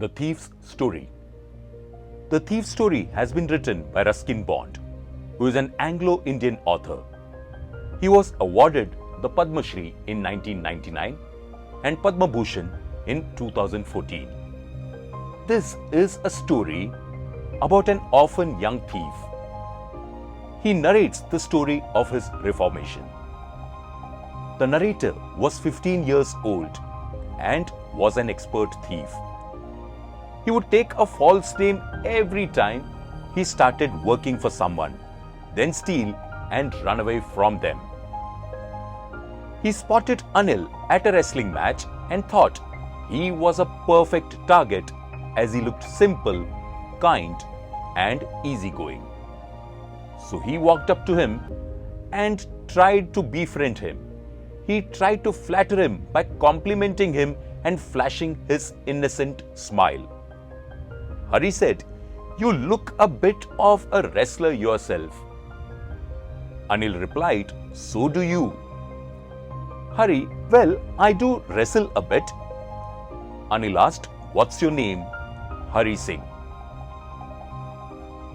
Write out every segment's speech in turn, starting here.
The Thief's Story. The Thief's Story has been written by Ruskin Bond, who is an Anglo-Indian author. He was awarded the Padma Shri in 1999 and Padma Bhushan in 2014. This is a story about an orphan young thief. He narrates the story of his reformation. The narrator was 15 years old and was an expert thief. He would take a false name every time he started working for someone, then steal and run away from them. He spotted Anil at a wrestling match and thought he was a perfect target as he looked simple, kind, and easygoing. So he walked up to him and tried to befriend him. He tried to flatter him by complimenting him and flashing his innocent smile. Hari said, "You look a bit of a wrestler yourself." Anil replied, "So do you." Hari, "Well, I do wrestle a bit." Anil asked, "What's your name?" Hari Singh.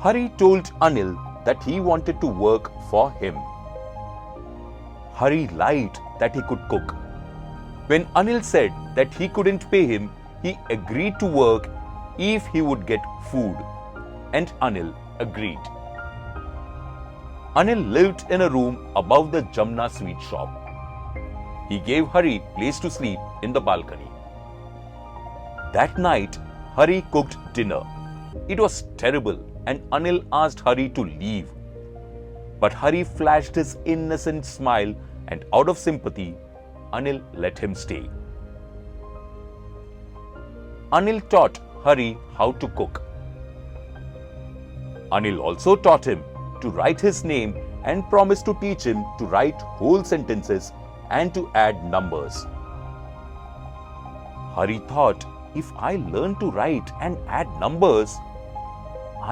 Hari told Anil that he wanted to work for him. Hari lied that he could cook. When Anil said that he couldn't pay him, he agreed to work if he would get food, and Anil agreed. Anil lived in a room above the Jamna sweet shop. He gave Hari place to sleep in the balcony. That night, Hari cooked dinner. It was terrible and Anil asked Hari to leave. But Hari flashed his innocent smile and out of sympathy, Anil let him stay. Anil taught Hari how to cook. Anil also taught him to write his name and promised to teach him to write whole sentences and to add numbers. Hari thought, if I learn to write and add numbers,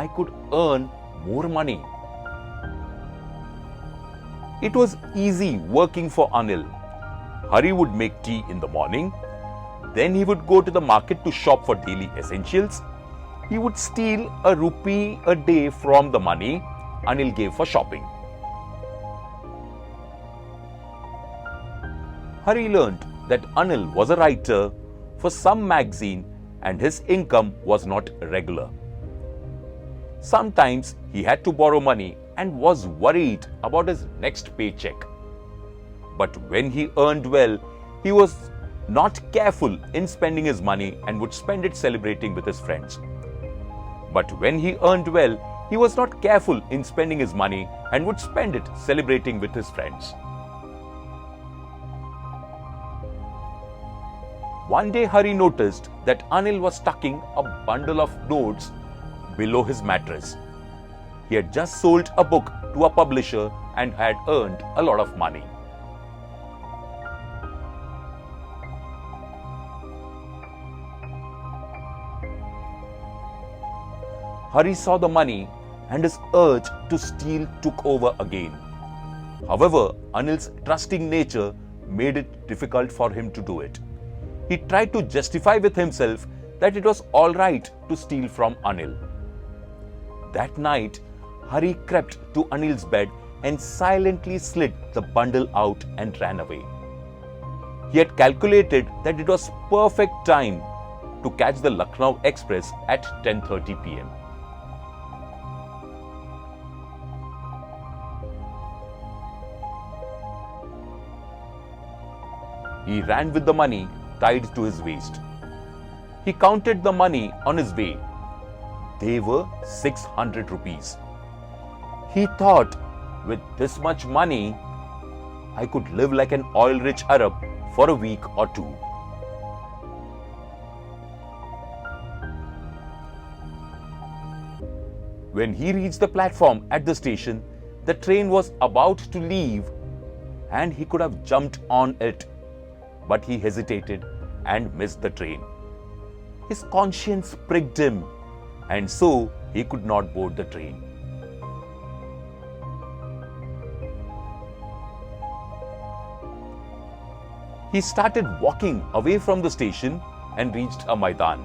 I could earn more money. It was easy working for Anil. Hari would make tea in the morning. Then he would go to the market to shop for daily essentials. He would steal a rupee a day from the money Anil gave for shopping. Hari learned that Anil was a writer for some magazine and his income was not regular. Sometimes he had to borrow money and was worried about his next paycheck. But when he earned well, he was not careful in spending his money and would spend it celebrating with his friends. But when he earned well, he was not careful in spending his money and would spend it celebrating with his friends. One day Hari noticed that Anil was tucking a bundle of notes below his mattress. He had just sold a book to a publisher and had earned a lot of money. Hari saw the money and his urge to steal took over again. However, Anil's trusting nature made it difficult for him to do it. He tried to justify with himself that it was all right to steal from Anil. That night, Hari crept to Anil's bed and silently slid the bundle out and ran away. He had calculated that it was perfect time to catch the Lucknow Express at 10:30 p.m. He ran with the money tied to his waist. He counted the money on his way. They were 600 rupees. He thought, with this much money, I could live like an oil-rich Arab for a week or two. When he reached the platform at the station, the train was about to leave and he could have jumped on it. But he hesitated and missed the train. His conscience pricked him, and so he could not board the train. He started walking away from the station and reached a Maidan.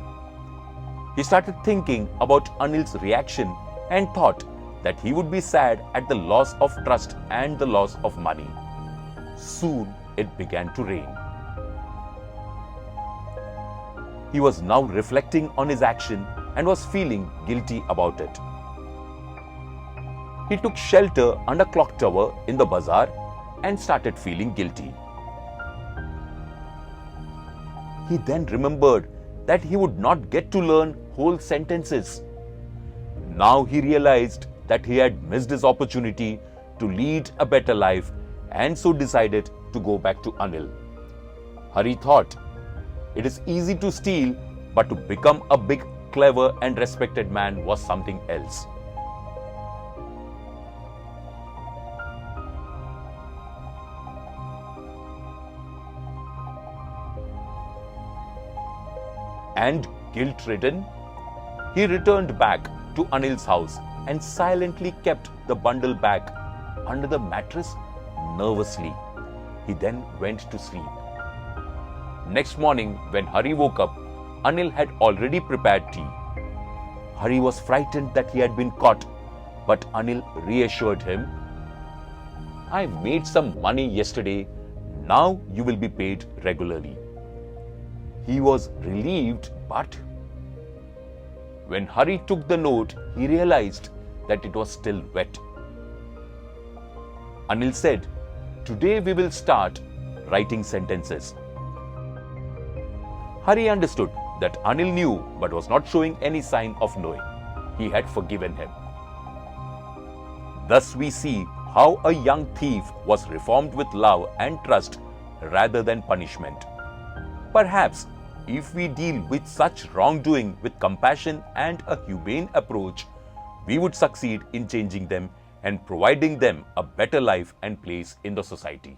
He started thinking about Anil's reaction and thought that he would be sad at the loss of trust and the loss of money. Soon it began to rain. He was now reflecting on his action and was feeling guilty about it. He took shelter under clock tower in the bazaar and started feeling guilty. He then remembered that he would not get to learn whole sentences. Now he realized that he had missed his opportunity to lead a better life and so decided to go back to Anil. Hari thought, it is easy to steal, but to become a big, clever and respected man was something else. And guilt-ridden, he returned back to Anil's house and silently kept the bundle back under the mattress nervously. He then went to sleep. Next morning, when Hari woke up, Anil had already prepared tea. Hari was frightened that he had been caught, but Anil reassured him, I made some money yesterday. Now you will be paid regularly. He was relieved, but when Hari took the note, he realized that it was still wet. Anil said, today we will start writing sentences. Hari understood that Anil knew but was not showing any sign of knowing. He had forgiven him. Thus we see how a young thief was reformed with love and trust rather than punishment. Perhaps if we deal with such wrongdoing with compassion and a humane approach, we would succeed in changing them and providing them a better life and place in the society.